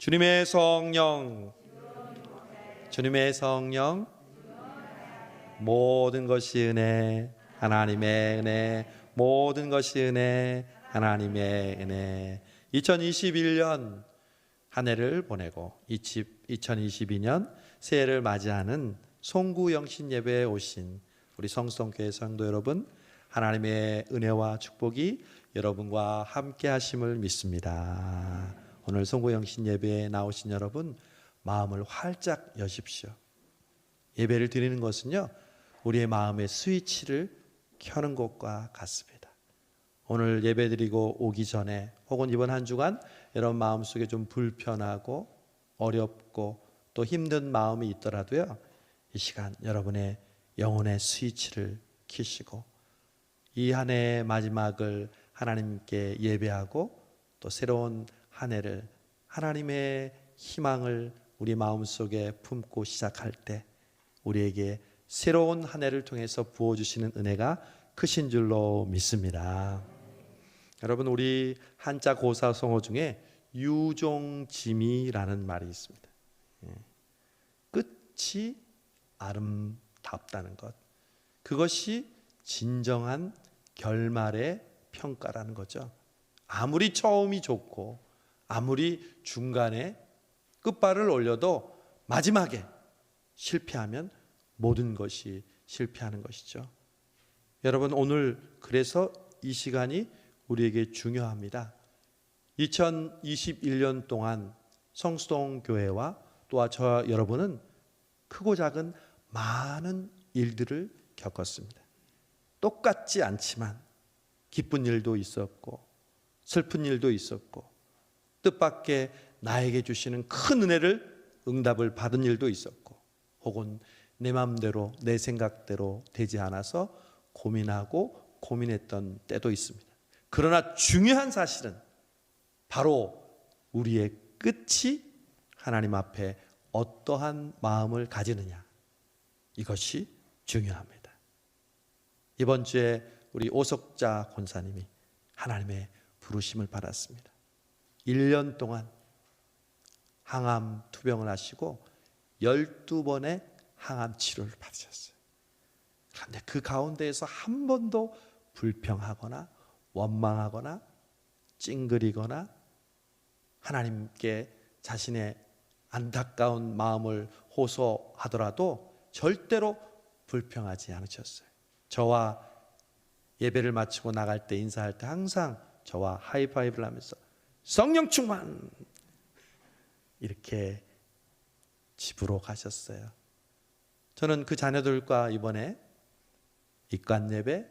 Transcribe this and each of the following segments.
주님의 성령, 주님의 성령, 모든 것이 은혜, 하나님의 은혜, 모든 것이 은혜, 하나님의 은혜. 2021년 한 해를 보내고 2022년 새해를 맞이하는 송구영신 예배에 오신 우리 성수동교회 성도 여러분, 하나님의 은혜와 축복이 여러분과 함께 하심을 믿습니다. 오늘 송구영신 예배에 나오신 여러분, 마음을 활짝 여십시오. 예배를 드리는 것은요, 우리의 마음의 스위치를 켜는 것과 같습니다. 오늘 예배 드리고 오기 전에 혹은 이번 한 주간 여러분 마음속에 좀 불편하고 어렵고 또 힘든 마음이 있더라도요, 이 시간 여러분의 영혼의 스위치를 켜시고 이 한 해의 마지막을 하나님께 예배하고 또 새로운 한 해를 하나님의 희망을 우리 마음속에 품고 시작할 때 우리에게 새로운 한 해를 통해서 부어주시는 은혜가 크신 줄로 믿습니다. 여러분, 우리 한자 고사성어 중에 유종짐이라는 말이 있습니다. 끝이 아름답다는 것, 그것이 진정한 결말의 평가라는 거죠. 아무리 처음이 좋고 아무리 중간에 끝발을 올려도 마지막에 실패하면 모든 것이 실패하는 것이죠. 여러분, 오늘 그래서 이 시간이 우리에게 중요합니다. 2021년 동안 성수동 교회와 또한 저와 여러분은 크고 작은 많은 일들을 겪었습니다. 똑같지 않지만 기쁜 일도 있었고 슬픈 일도 있었고 뜻밖의 나에게 주시는 큰 은혜를 응답을 받은 일도 있었고 혹은 내 마음대로 내 생각대로 되지 않아서 고민하고 고민했던 때도 있습니다. 그러나 중요한 사실은 바로 우리의 끝이 하나님 앞에 어떠한 마음을 가지느냐, 이것이 중요합니다. 이번 주에 우리 오석자 권사님이 하나님의 부르심을 받았습니다. 1년 동안 항암 투병을 하시고 12번의 항암 치료를 받으셨어요. 그런데 그 가운데에서 한 번도 불평하거나 원망하거나 찡그리거나 하나님께 자신의 안타까운 마음을 호소하더라도 절대로 불평하지 않으셨어요. 저와 예배를 마치고 나갈 때 인사할 때 항상 저와 하이파이브를 하면서 성령 충만, 이렇게 집으로 가셨어요. 저는 그 자녀들과 이번에 입관 예배,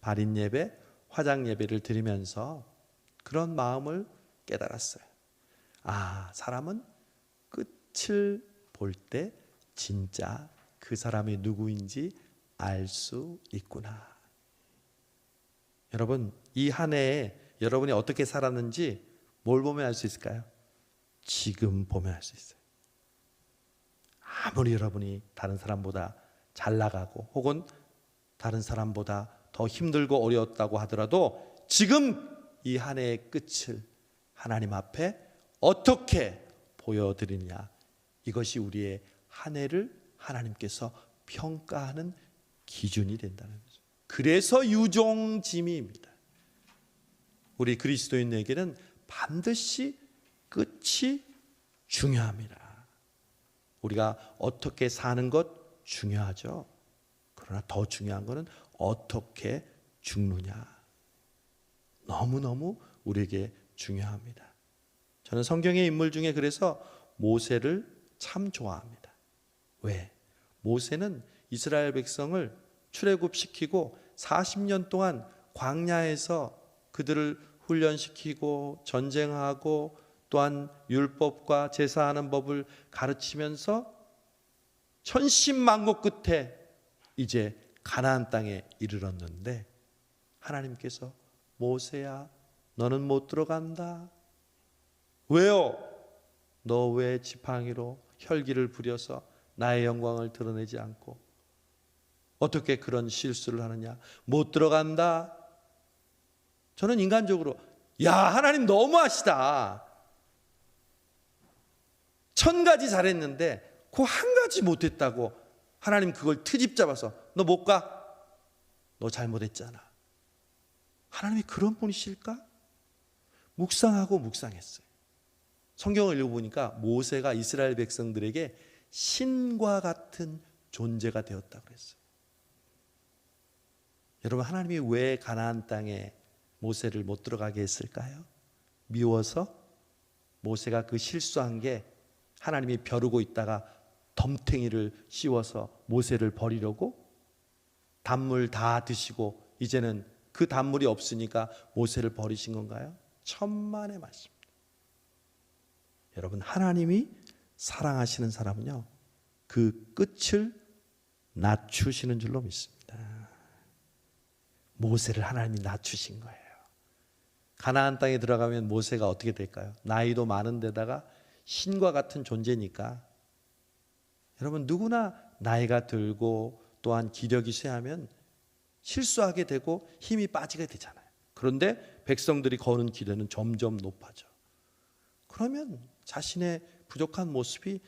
발인 예배, 화장 예배를 드리면서 그런 마음을 깨달았어요. 아, 사람은 끝을 볼 때 진짜 그 사람이 누구인지 알 수 있구나. 여러분, 이 한 해에 여러분이 어떻게 살았는지 뭘 보면 알 수 있을까요? 지금 보면 알 수 있어요. 아무리 여러분이 다른 사람보다 잘 나가고 혹은 다른 사람보다 더 힘들고 어려웠다고 하더라도 지금 이 한 해의 끝을 하나님 앞에 어떻게 보여드리냐, 이것이 우리의 한 해를 하나님께서 평가하는 기준이 된다는 거죠. 그래서 유종짐이입니다. 우리 그리스도인에게는 반드시 끝이 중요합니다. 우리가 어떻게 사는 것 중요하죠. 그러나 더 중요한 것은 어떻게 죽느냐, 너무너무 우리에게 중요합니다. 저는 성경의 인물 중에 그래서 모세를 참 좋아합니다. 왜? 모세는 이스라엘 백성을 출애굽시키고 40년 동안 광야에서 그들을 훈련시키고 전쟁하고 또한 율법과 제사하는 법을 가르치면서 천신만고 끝에 이제 가나안 땅에 이르렀는데 하나님께서 모세야, 너는 못 들어간다. 왜요? 너 왜 지팡이로 혈기를 부려서 나의 영광을 드러내지 않고 어떻게 그런 실수를 하느냐? 못 들어간다. 저는 인간적으로 야, 하나님 너무하시다. 1000가지 잘했는데 그 한 가지 못했다고 하나님 그걸 트집 잡아서 너 못 가? 너 잘못했잖아. 하나님이 그런 분이실까? 묵상하고 묵상했어요. 성경을 읽어보니까 모세가 이스라엘 백성들에게 신과 같은 존재가 되었다고 그랬어요. 여러분, 하나님이 왜 가나안 땅에 모세를 못 들어가게 했을까요? 미워서? 모세가 그 실수한 게 하나님이 벼르고 있다가 덤탱이를 씌워서 모세를 버리려고? 단물 다 드시고 이제는 그 단물이 없으니까 모세를 버리신 건가요? 천만의 말씀입니다. 여러분, 하나님이 사랑하시는 사람은요, 그 끝을 낮추시는 줄로 믿습니다. 모세를 하나님이 낮추신 거예요. 가나안 땅에 들어가면 모세가 어떻게 될까요? 나이도 많은 데다가 신과 같은 존재니까, 여러분, 누구나 나이가 들고 또한 기력이 쇠하면 실수하게 되고 힘이 빠지게 되잖아요. 그런데 백성들이 거는 기대는 점점 높아져. 그러면 자신의 부족한 모습이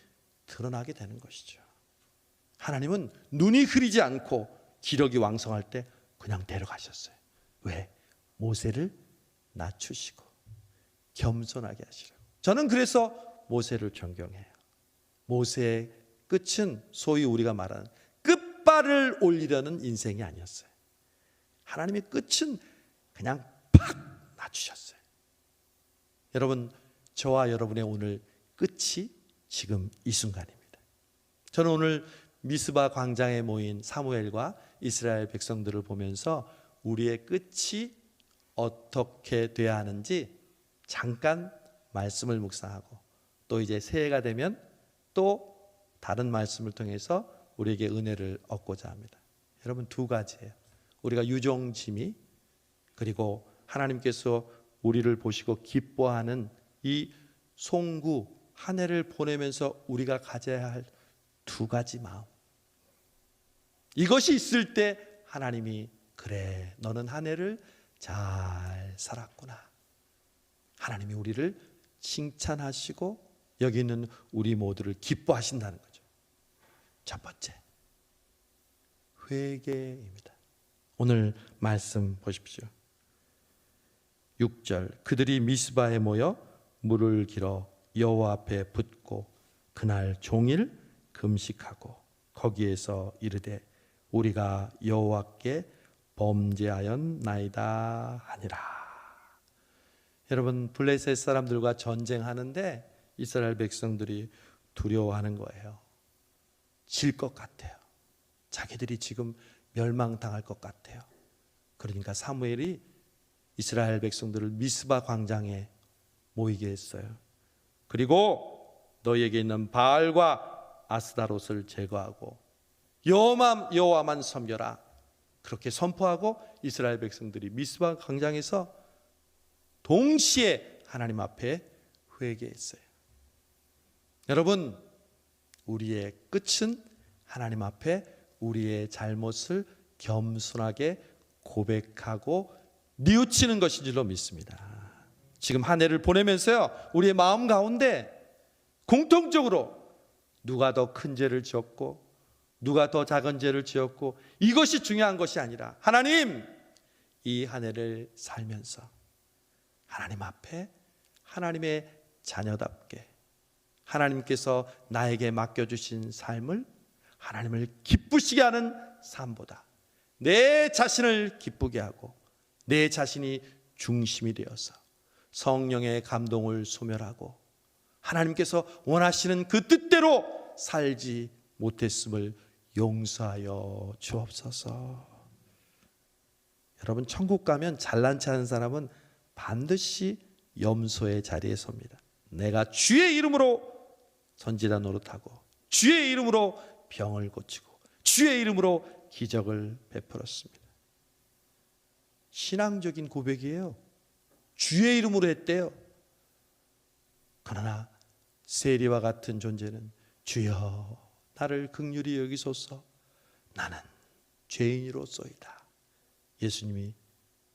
드러나게 되는 것이죠. 하나님은 눈이 흐리지 않고 기력이 왕성할 때 그냥 데려가셨어요. 왜? 모세를 낮추시고 겸손하게 하시라고. 저는 그래서 모세를 존경해요. 모세의 끝은 소위 우리가 말하는 끝발을 올리려는 인생이 아니었어요. 하나님의 끝은 그냥 팍 낮추셨어요. 여러분, 저와 여러분의 오늘 끝이 지금 이 순간입니다. 저는 오늘 미스바 광장에 모인 사무엘과 이스라엘 백성들을 보면서 우리의 끝이 어떻게 돼야 하는지 잠깐 말씀을 묵상하고, 또 이제 새해가 되면 또 다른 말씀을 통해서 우리에게 은혜를 얻고자 합니다. 여러분, 두 가지예요. 우리가 유종짐이, 그리고 하나님께서 우리를 보시고 기뻐하는 이 송구 한 해를 보내면서 우리가 가져야 할 두 가지 마음. 이것이 있을 때 하나님이 그래, 너는 한 해를 잘 살았구나. 하나님이 우리를 칭찬하시고 여기 있는 우리 모두를 기뻐하신다는 거죠. 첫 번째, 회개입니다. 오늘 말씀 보십시오. 6절, 그들이 미스바에 모여 물을 길어 여호와 앞에 붓고 그날 종일 금식하고 거기에서 이르되 우리가 여호와께 범죄하였나이다 하니라. 여러분, 블레셋 사람들과 전쟁하는데 이스라엘 백성들이 두려워하는 거예요. 질 것 같아요. 자기들이 지금 멸망당할 것 같아요. 그러니까 사무엘이 이스라엘 백성들을 미스바 광장에 모이게 했어요. 그리고 너희에게 있는 바알과 아스다롯을 제거하고 여호와만 섬겨라. 그렇게 선포하고 이스라엘 백성들이 미스바 광장에서 동시에 하나님 앞에 회개했어요. 여러분, 우리의 끝은 하나님 앞에 우리의 잘못을 겸손하게 고백하고 뉘우치는 것인 줄로 믿습니다. 지금 한 해를 보내면서요, 우리의 마음 가운데 공통적으로 누가 더 큰 죄를 지었고 누가 더 작은 죄를 지었고 이것이 중요한 것이 아니라, 하나님, 이 한 해를 살면서 하나님 앞에 하나님의 자녀답게 하나님께서 나에게 맡겨주신 삶을 하나님을 기쁘시게 하는 삶보다 내 자신을 기쁘게 하고 내 자신이 중심이 되어서 성령의 감동을 소멸하고 하나님께서 원하시는 그 뜻대로 살지 못했음을 용서하여 주옵소서. 여러분, 천국 가면 잘난 체 하는 사람은 반드시 염소의 자리에 섭니다. 내가 주의 이름으로 선지자 노릇하고 주의 이름으로 병을 고치고 주의 이름으로 기적을 베풀었습니다. 신앙적인 고백이에요. 주의 이름으로 했대요. 그러나 세리와 같은 존재는 주여 나를 긍휼히 여기소서, 나는 죄인이로소이다. 예수님이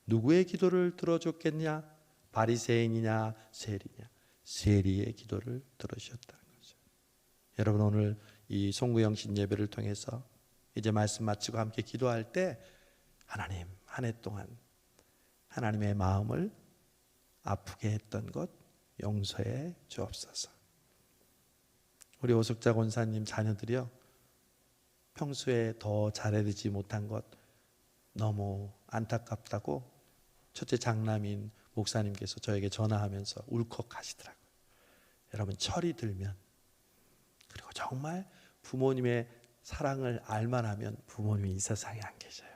누구의 기도를 들어줬겠냐? 바리새인이냐 세리냐? 세리의 기도를 들어주셨다는 거죠. 여러분 오늘 이 송구영신 예배를 통해서 이제 말씀 마치고 함께 기도할 때 하나님 한 해 동안 하나님의 마음을 아프게 했던 것 용서해 주옵소서. 우리 오숙자 권사님 자녀들이요, 평소에 더 잘해드리지 못한 것 너무 안타깝다고 첫째 장남인 목사님께서 저에게 전화하면서 울컥하시더라고요. 여러분 철이 들면, 그리고 정말 부모님의 사랑을 알만하면 부모님이 이 세상에 안 계셔요.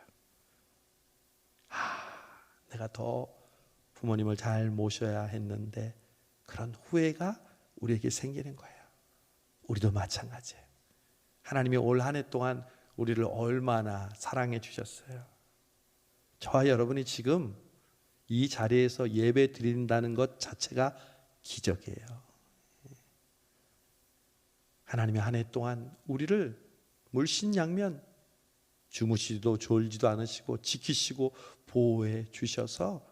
내가 더 부모님을 잘 모셔야 했는데 그런 후회가 우리에게 생기는 거예요. 우리도 마찬가지예요. 하나님이 올 한 해 동안 우리를 얼마나 사랑해 주셨어요. 저와 여러분이 지금 이 자리에서 예배 드린다는 것 자체가 기적이에요. 하나님이 한 해 동안 우리를 물신양면 주무시지도 졸지도 않으시고 지키시고 보호해 주셔서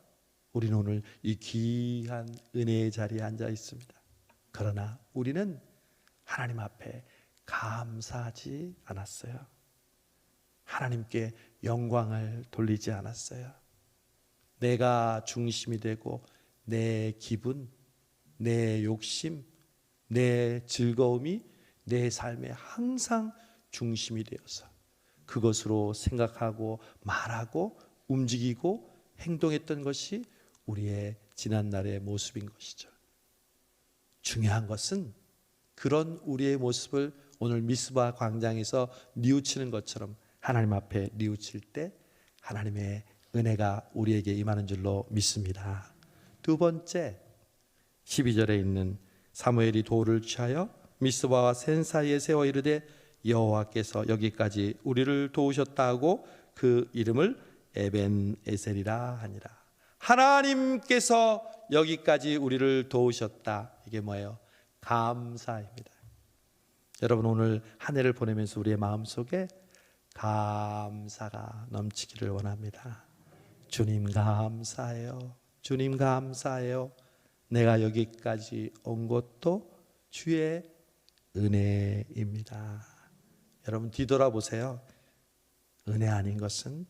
우리는 오늘 이 귀한 은혜의 자리에 앉아 있습니다. 그러나 우리는 하나님 앞에 감사하지 않았어요. 하나님께 영광을 돌리지 않았어요. 내가 중심이 되고 내 기분, 내 욕심, 내 즐거움이 내 삶에 항상 중심이 되어서 그것으로 생각하고 말하고 움직이고 행동했던 것이 우리의 지난날의 모습인 것이죠. 중요한 것은 그런 우리의 모습을 오늘 미스바 광장에서 뉘우치는 것처럼 하나님 앞에 뉘우칠 때 하나님의 은혜가 우리에게 임하는 줄로 믿습니다. 두 번째, 12절에 있는 사무엘이 돌을 취하여 미스바와 센 사이에 세워 이르되 여호와께서 여기까지 우리를 도우셨다 하고 그 이름을 에벤에셀이라 하니라. 하나님께서 여기까지 우리를 도우셨다. 이게 뭐예요? 감사입니다. 여러분 오늘 한 해를 보내면서 우리의 마음속에 감사가 넘치기를 원합니다. 주님 감사해요. 주님 감사해요. 내가 여기까지 온 것도 주의 은혜입니다. 여러분 뒤돌아보세요. 은혜 아닌 것은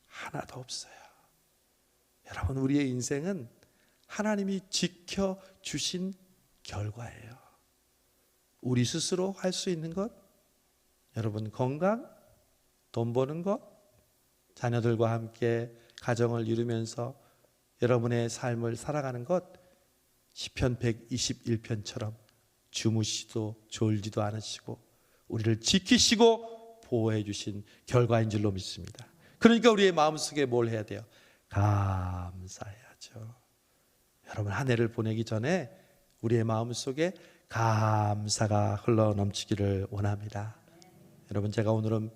하나도 없어요. 여러분 우리의 인생은 하나님이 지켜주신 결과예요. 우리 스스로 할 수 있는 것, 여러분 건강, 돈 버는 것, 자녀들과 함께 가정을 이루면서 여러분의 삶을 살아가는 것, 시편 121편처럼 주무시도 졸지도 않으시고 우리를 지키시고 보호해 주신 결과인 줄로 믿습니다. 그러니까 우리의 마음속에 뭘 해야 돼요? 감사해야죠. 여러분 한 해를 보내기 전에 우리의 마음속에 감사가 흘러넘치기를 원합니다. 여러분 제가 오늘은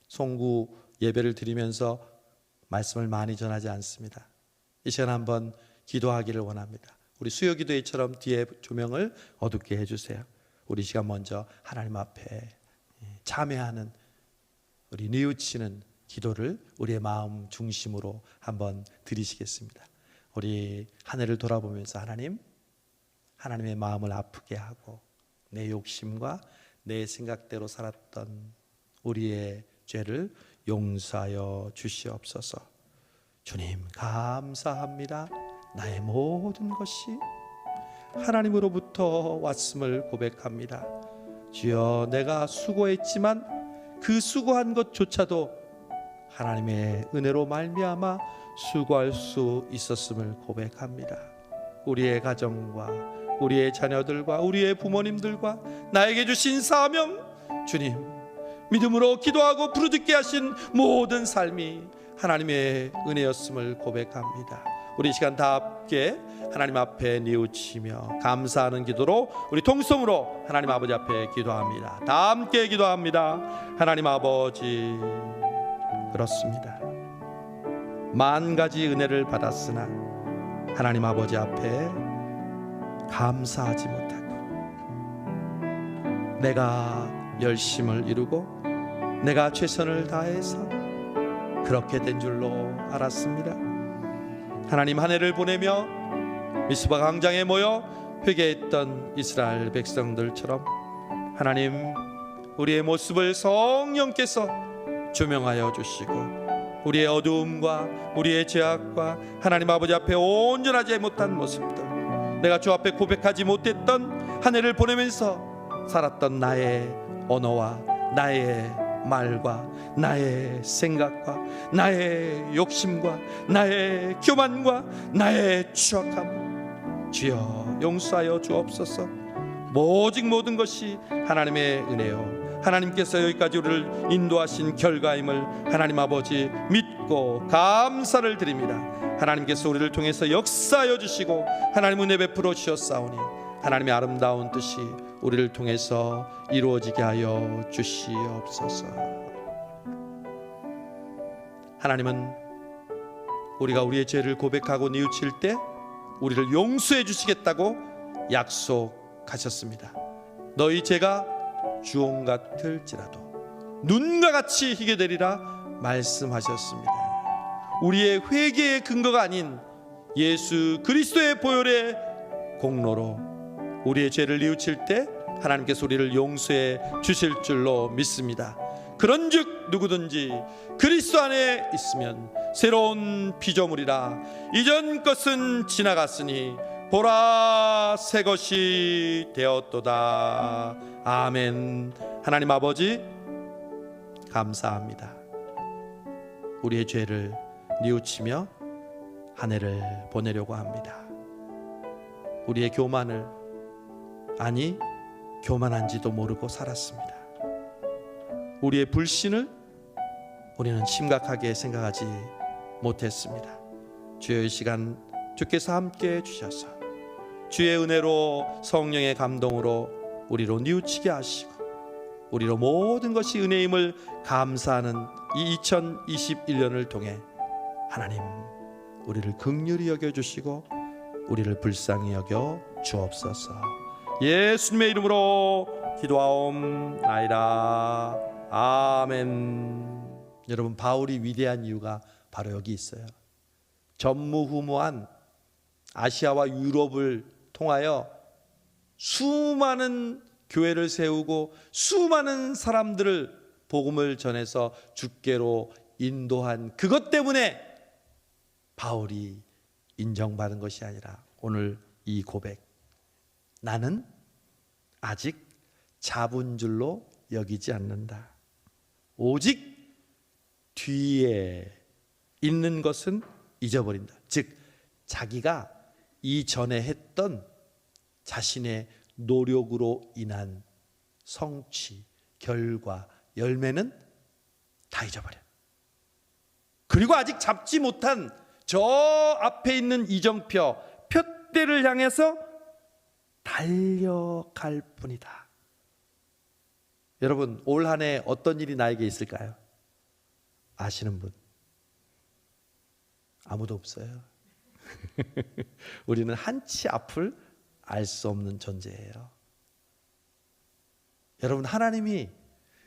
송구 예배를 드리면서 말씀을 많이 전하지 않습니다. 이 시간 한번 기도하기를 원합니다. 우리 수요기도회처럼 뒤에 조명을 어둡게 해주세요. 우리 시간 먼저 하나님 앞에 참회하는, 우리 뉘우치는 기도를 우리의 마음 중심으로 한번 드리시겠습니다. 우리 한 해를 돌아보면서 하나님의 마음을 아프게 하고 내 욕심과 내 생각대로 살았던 우리의 죄를 용서하여 주시옵소서. 주님 감사합니다. 나의 모든 것이 하나님으로부터 왔음을 고백합니다. 주여 내가 수고했지만 그 수고한 것조차도 하나님의 은혜로 말미암아 수고할 수 있었음을 고백합니다. 우리의 가정과 우리의 자녀들과 우리의 부모님들과 나에게 주신 사명, 주님 믿음으로 기도하고 부르짖게 하신 모든 삶이 하나님의 은혜였음을 고백합니다. 우리 시간 다 함께 하나님 앞에 뉘우치며 감사하는 기도로 우리 통성으로 하나님 아버지 앞에 기도합니다. 다 함께 기도합니다. 하나님 아버지, 그렇습니다. 만 가지 은혜를 받았으나 하나님 아버지 앞에 감사하지 못하고 내가 열심을 이루고 내가 최선을 다해서 그렇게 된 줄로 알았습니다. 하나님 한 해를 보내며 미스바 광장에 모여 회개했던 이스라엘 백성들처럼 하나님, 우리의 모습을 성령께서 조명하여 주시고 우리의 어두움과 우리의 죄악과 하나님 아버지 앞에 온전하지 못한 모습들, 내가 주 앞에 고백하지 못했던 한 해를 보내면서 살았던 나의 언어와 나의 말과 나의 생각과 나의 욕심과 나의 교만과 나의 추악함, 주여 용서하여 주옵소서. 오직 모든 것이 하나님의 은혜요, 하나님께서 여기까지 우리를 인도하신 결과임을 하나님 아버지 믿고 감사를 드립니다. 하나님께서 우리를 통해서 역사하여 주시고 하나님 은혜 베풀어 주셨사오니 하나님의 아름다운 뜻이 우리를 통해서 이루어지게 하여 주시옵소서. 하나님은 우리가 우리의 죄를 고백하고 뉘우칠 때 우리를 용서해 주시겠다고 약속하셨습니다. 너희 죄가 주홍 같을지라도 눈과 같이 희게 되리라 말씀하셨습니다. 우리의 회개의 근거가 아닌 예수 그리스도의 보혈의 공로로 우리의 죄를 뉘우칠 때 하나님께서 우리를 용서해 주실 줄로 믿습니다. 그런즉 누구든지 그리스도 안에 있으면 새로운 피조물이라, 이전 것은 지나갔으니 보라 새 것이 되었도다. 아멘. 하나님 아버지 감사합니다. 우리의 죄를 뉘우치며 한 해를 보내려고 합니다. 우리의 교만을, 아니 교만한지도 모르고 살았습니다. 우리의 불신을 우리는 심각하게 생각하지 못했습니다. 주여, 이 시간 주께서 함께 해주셔서 주의 은혜로 성령의 감동으로 우리로 뉘우치게 하시고 우리로 모든 것이 은혜임을 감사하는 이 2021년을 통해 하나님 우리를 긍휼히 여겨주시고 우리를 불쌍히 여겨 주옵소서. 예수님의 이름으로 기도하옵나이다. 아멘. 여러분, 바울이 위대한 이유가 바로 여기 있어요. 전무후무한 아시아와 유럽을 통하여 수많은 교회를 세우고 수많은 사람들을 복음을 전해서 주께로 인도한 그것 때문에 바울이 인정받은 것이 아니라 오늘 이 고백, 나는 아직 잡은 줄로 여기지 않는다. 오직 뒤에 있는 것은 잊어버린다. 즉 자기가 이전에 했던 자신의 노력으로 인한 성취, 결과, 열매는 다 잊어버려. 그리고 아직 잡지 못한 저 앞에 있는 이정표, 표대를 향해서 달려갈 뿐이다. 여러분, 올 한 해 어떤 일이 나에게 있을까요? 아시는 분? 아무도 없어요. 우리는 한치 앞을 알 수 없는 존재예요. 여러분, 하나님이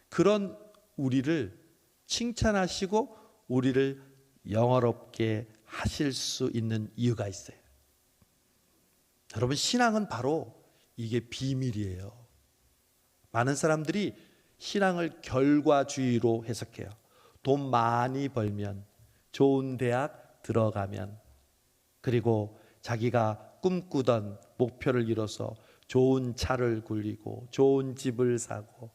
그런 우리를 칭찬하시고 우리를 영화롭게 하실 수 있는 이유가 있어요. 여러분, 신앙은 바로 이게 비밀이에요. 많은 사람들이 신앙을 결과주의로 해석해요. 돈 많이 벌면, 좋은 대학 들어가면, 그리고 자기가 꿈꾸던 목표를 이뤄서 좋은 차를 굴리고 좋은 집을 사고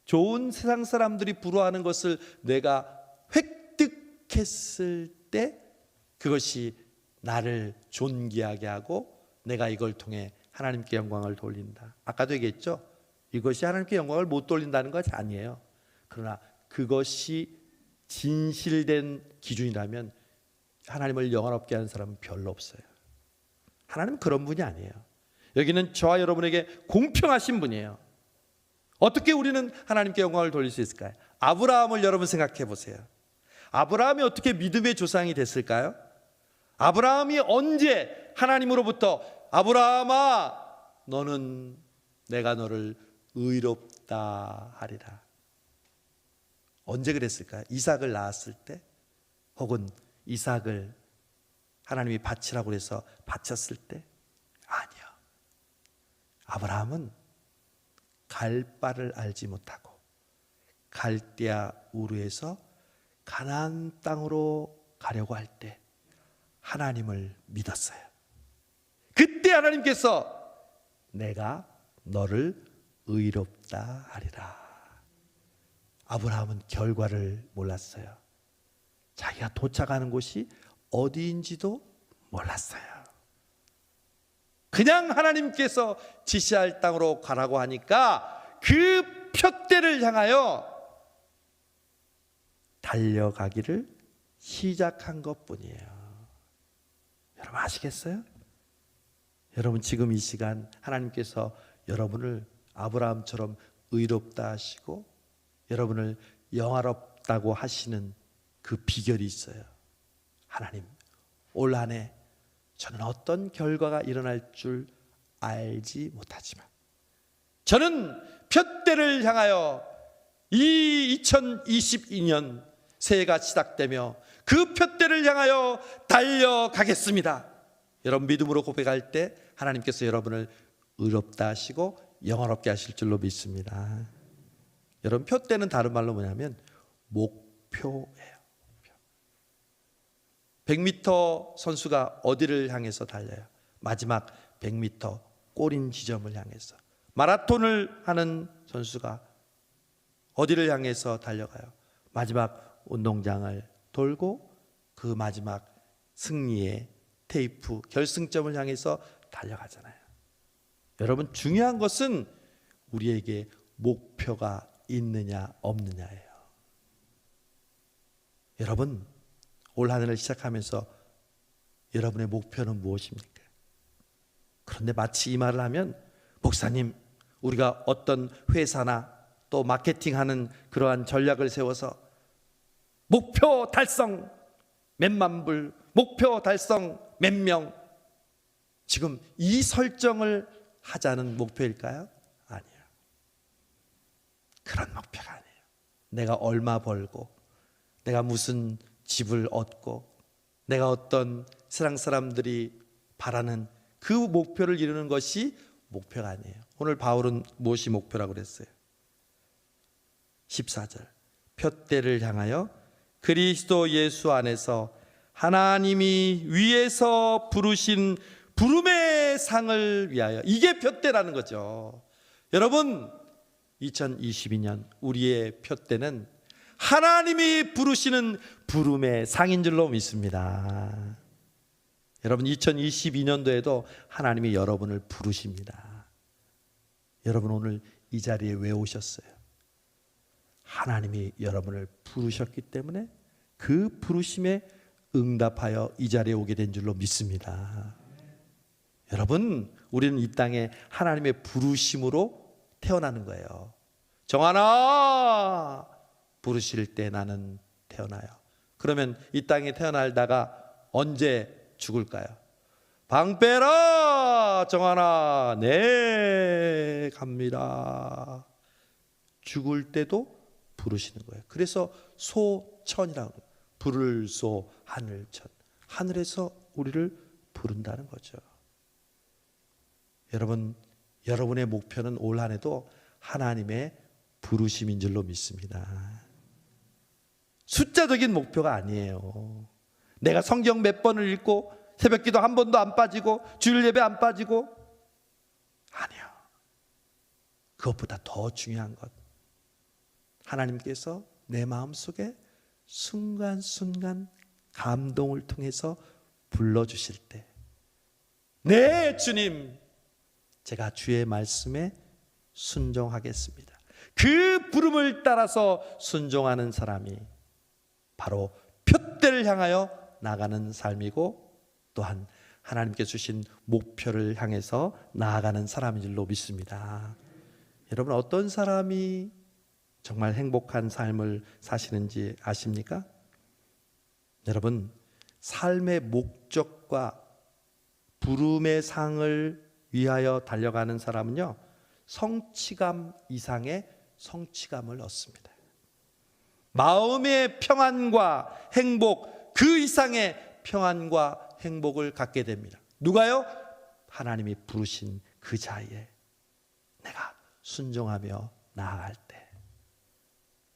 좋은 세상 사람들이 부러워하는 것을 내가 획득했을 때 그것이 나를 존귀하게 하고 내가 이걸 통해 하나님께 영광을 돌린다. 아까도 얘기했죠? 이것이 하나님께 영광을 못 돌린다는 것이 아니에요. 그러나 그것이 진실된 기준이라면 하나님을 영원롭게 하는 사람은 별로 없어요. 하나님은 그런 분이 아니에요. 여기는 저와 여러분에게 공평하신 분이에요. 어떻게 우리는 하나님께 영광을 돌릴 수 있을까요? 아브라함을 여러분 생각해 보세요. 아브라함이 어떻게 믿음의 조상이 됐을까요? 아브라함이 언제 하나님으로부터 아브라함아 너는 내가 너를 의롭다 하리라, 언제 그랬을까요? 이삭을 낳았을 때? 혹은 이삭을 하나님이 바치라고 해서 바쳤을 때? 아니요. 아브라함은 갈 바를 알지 못하고 갈대아 우르에서 가나안 땅으로 가려고 할 때 하나님을 믿었어요. 그때 하나님께서 내가 너를 의롭다 하리라. 아브라함은 결과를 몰랐어요. 자기가 도착하는 곳이 어디인지도 몰랐어요. 그냥 하나님께서 지시할 땅으로 가라고 하니까 그 표대를 향하여 달려가기를 시작한 것뿐이에요. 여러분 아시겠어요? 여러분 지금 이 시간 하나님께서 여러분을 아브라함처럼 의롭다 하시고 여러분을 영화롭다고 하시는 그 비결이 있어요. 하나님, 올 한 해 저는 어떤 결과가 일어날 줄 알지 못하지만 저는 표대를 향하여 이 2022년 새해가 시작되며 그 표대를 향하여 달려가겠습니다. 여러분 믿음으로 고백할 때 하나님께서 여러분을 의롭다 하시고 영화롭게 하실 줄로 믿습니다. 여러분 표대는 다른 말로 뭐냐면 목표예요. 100m 선수가 어디를 향해서 달려요? 마지막 100m 골인 지점을 향해서. 마라톤을 하는 선수가 어디를 향해서 달려가요? 마지막 운동장을 돌고 그 마지막 승리의 테이프 결승점을 향해서 달려가잖아요. 여러분 중요한 것은 우리에게 목표가 있느냐 없느냐예요. 여러분 올 한 해를 시작하면서 여러분의 목표는 무엇입니까? 그런데 마치 이 말을 하면 목사님 우리가 어떤 회사나 또 마케팅하는 그러한 전략을 세워서 목표 달성 몇만 불, 목표 달성 몇 명, 지금 이 설정을 하자는 목표일까요? 아니에요. 그런 목표가 아니에요. 내가 얼마 벌고 내가 무슨 집을 얻고 내가 어떤 세상 사람들이 바라는 그 목표를 이루는 것이 목표가 아니에요. 오늘 바울은 무엇이 목표라고 그랬어요? 14절 표대를 향하여 그리스도 예수 안에서 하나님이 위에서 부르신 부름의 상을 위하여. 이게 표대라는 거죠. 여러분 2022년 우리의 표대는 하나님이 부르시는 부름의 상인 줄로 믿습니다. 여러분 2022년도에도 하나님이 여러분을 부르십니다. 여러분 오늘 이 자리에 왜 오셨어요? 하나님이 여러분을 부르셨기 때문에 그 부르심에 응답하여 이 자리에 오게 된 줄로 믿습니다. 여러분 우리는 이 땅에 하나님의 부르심으로 태어나는 거예요. 정하나 부르실 때 나는 태어나요. 그러면 이 땅에 태어나다가 언제 죽을까요? 방 빼라 정하나 네 갑니다. 죽을 때도 부르시는 거예요. 그래서 소천이라고 해요. 불을 소 하늘천. 하늘에서 우리를 부른다는 거죠. 여러분, 여러분의 목표는 올 한 해도 하나님의 부르심인 줄로 믿습니다. 숫자적인 목표가 아니에요. 내가 성경 몇 번을 읽고 새벽기도 한 번도 안 빠지고 주일 예배 안 빠지고 아니요. 그것보다 더 중요한 것, 하나님께서 내 마음속에 순간순간 감동을 통해서 불러주실 때, 네 주님 제가 주의 말씀에 순종하겠습니다. 그 부름을 따라서 순종하는 사람이 바로 표대를 향하여 나가는 삶이고, 또한 하나님께 주신 목표를 향해서 나아가는 사람인 줄로 믿습니다. 여러분 어떤 사람이 정말 행복한 삶을 사시는지 아십니까? 여러분 삶의 목적과 부름의 상을 위하여 달려가는 사람은요, 성취감 이상의 성취감을 얻습니다. 마음의 평안과 행복, 그 이상의 평안과 행복을 갖게 됩니다. 누가요? 하나님이 부르신 그 자리에 내가 순종하며 나아갈 때,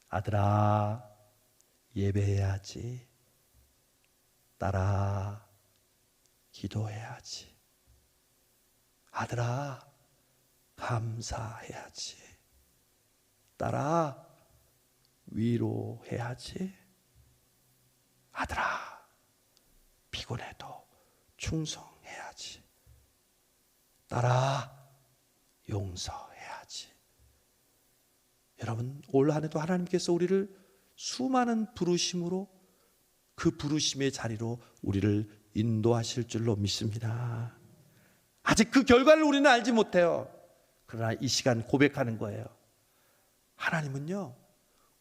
아들아 예배해야지, 딸아 기도해야지, 아들아 감사해야지, 딸아 위로해야지, 아들아 피곤해도 충성해야지, 딸아 용서해야지. 여러분, 올 한 해도 하나님께서 우리를 수많은 부르심으로 그 부르심의 자리로 우리를 인도하실 줄로 믿습니다. 아직 그 결과를 우리는 알지 못해요. 그러나 이 시간 고백하는 거예요. 하나님은요,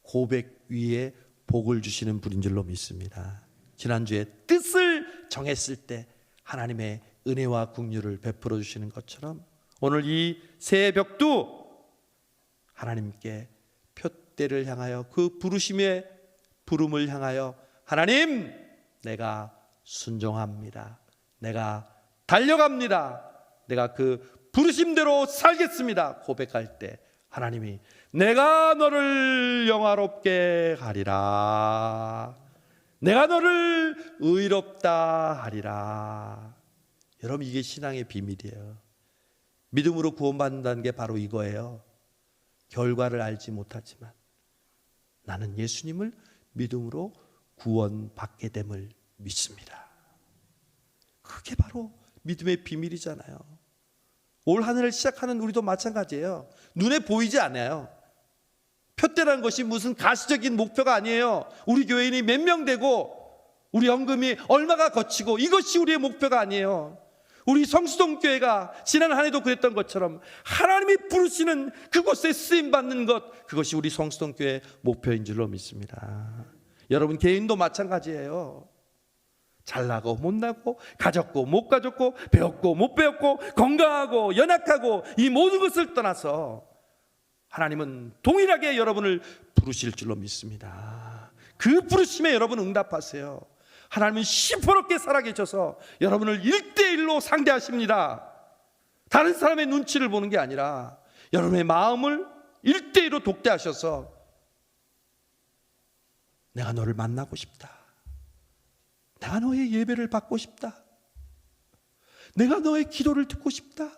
고백 위에 복을 주시는 분인 줄로 믿습니다. 지난주에 뜻을 정했을 때 하나님의 은혜와 긍휼을 베풀어 주시는 것처럼 오늘 이 새벽도 하나님께 표대를 향하여 그 부르심의 부름을 향하여 하나님, 내가 순종합니다. 내가 달려갑니다. 내가 그 부르심대로 살겠습니다. 고백할 때 하나님이 내가 너를 영화롭게 하리라. 내가 너를 의롭다 하리라. 여러분, 이게 신앙의 비밀이에요. 믿음으로 구원받는다는 게 바로 이거예요. 결과를 알지 못하지만 나는 예수님을 믿음으로 구원받게 됨을 믿습니다. 그게 바로 믿음의 비밀이잖아요. 올 한 해를 시작하는 우리도 마찬가지예요. 눈에 보이지 않아요. 표대라는 것이 무슨 가시적인 목표가 아니에요. 우리 교인이 몇 명 되고 우리 헌금이 얼마가 거치고 이것이 우리의 목표가 아니에요. 우리 성수동교회가 지난 한 해도 그랬던 것처럼 하나님이 부르시는 그곳에 쓰임받는 것, 그것이 우리 성수동교회의 목표인 줄로 믿습니다. 여러분 개인도 마찬가지예요. 잘나고 못나고, 가졌고 못 가졌고, 배웠고 못 배웠고, 건강하고 연약하고, 이 모든 것을 떠나서 하나님은 동일하게 여러분을 부르실 줄로 믿습니다. 그 부르심에 여러분 응답하세요. 하나님은 시퍼렇게 살아계셔서 여러분을 1대1로 상대하십니다. 다른 사람의 눈치를 보는 게 아니라 여러분의 마음을 1대1로 독대하셔서 내가 너를 만나고 싶다. 내가 너의 예배를 받고 싶다. 내가 너의 기도를 듣고 싶다.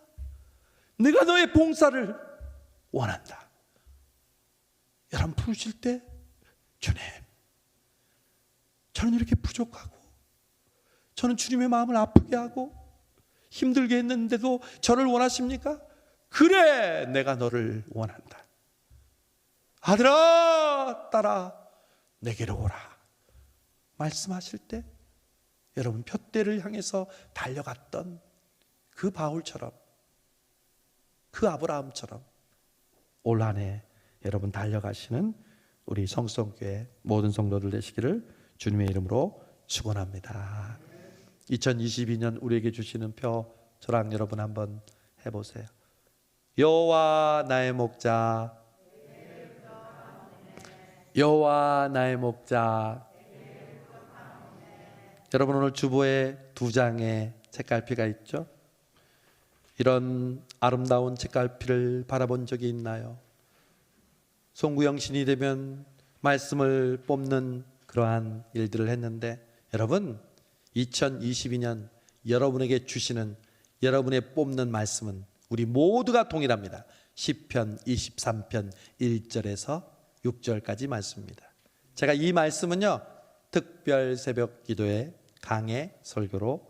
내가 너의 봉사를 원한다. 여러분 부르실 때 주님, 저는 이렇게 부족하고 저는 주님의 마음을 아프게 하고 힘들게 했는데도 저를 원하십니까? 그래, 내가 너를 원한다. 아들아 딸아 내게로 오라 말씀하실 때 여러분 푯대를 향해서 달려갔던 그 바울처럼, 그 아브라함처럼 올 한 해 여러분 달려가시는 우리 성수동교회 모든 성도들 되시기를 주님의 이름으로 축원합니다. 2022년 우리에게 주시는 표, 저랑 여러분 한번 해보세요. 여호와 나의 목자, 여호와 나의 목자. 여러분 오늘 주보에 2장의 책갈피가 있죠? 이런 아름다운 책갈피를 바라본 적이 있나요? 송구영신이 되면 말씀을 뽑는 그러한 일들을 했는데, 여러분 2022년 여러분에게 주시는, 여러분의 뽑는 말씀은 우리 모두가 동일합니다. 시편 23편 1절에서 6절까지 말씀입니다. 제가 이 말씀은요 특별 새벽 기도의 강해 설교로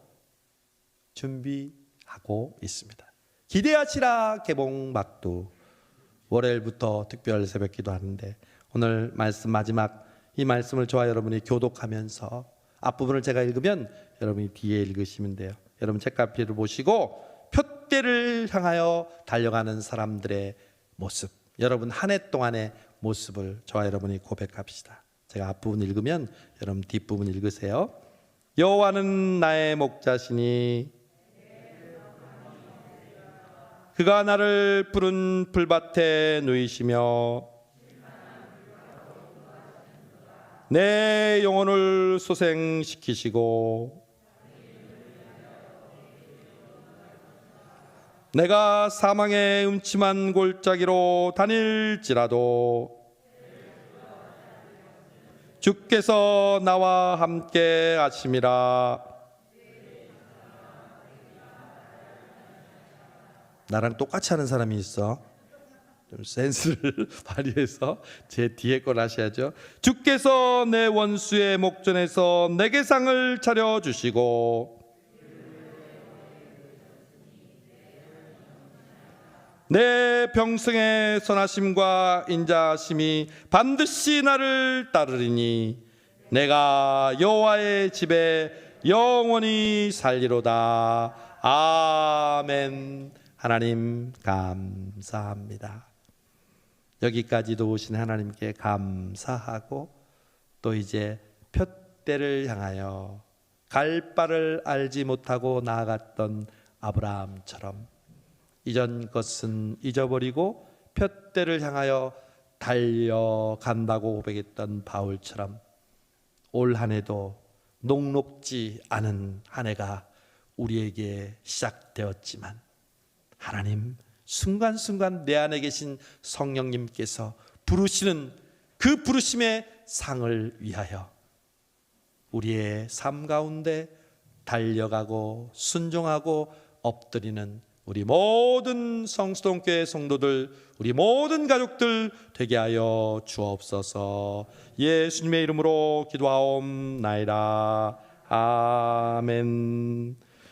준비하고 있습니다. 기대하시라 개봉막두. 월요일부터 특별 새벽 기도하는데 오늘 말씀 마지막 이 말씀을 저와 여러분이 교독하면서 앞부분을 제가 읽으면 여러분이 뒤에 읽으시면 돼요. 여러분 책갈피를 보시고 푯대를 향하여 달려가는 사람들의 모습, 여러분 한 해 동안의 모습을 저와 여러분이 고백합시다. 제가 앞부분 읽으면 여러분 뒷부분 읽으세요. 여호와는 나의 목자시니 그가 나를 푸른 풀밭에 누이시며 내 영혼을 소생시키시고 내가 사망의 음침한 골짜기로 다닐지라도 주께서 나와 함께 하심이라. 나랑 똑같이 하는 사람이 있어. 좀 센스를 발휘해서 제 뒤에 걸 하셔야죠. 주께서 내 원수의 목전에서 내게 상을 차려주시고 내 평생의 선하심과 인자하심이 반드시 나를 따르리니 내가 여호와의 집에 영원히 살리로다. 아멘. 하나님 감사합니다. 여기까지도 오신 하나님께 감사하고 또 이제 푯대를 향하여 갈 바를 알지 못하고 나아갔던 아브라함처럼 이전 것은 잊어버리고 푯대를 향하여 달려간다고 고백했던 바울처럼 올 한 해도 녹록지 않은 한 해가 우리에게 시작되었지만 하나님 순간순간 내 안에 계신 성령님께서 부르시는 그 부르심의 상을 위하여 우리의 삶 가운데 달려가고 순종하고 엎드리는 우리 모든 성수동교회 성도들, 우리 모든 가족들 되게 하여 주옵소서. 예수님의 이름으로 기도하옵나이다. 아멘.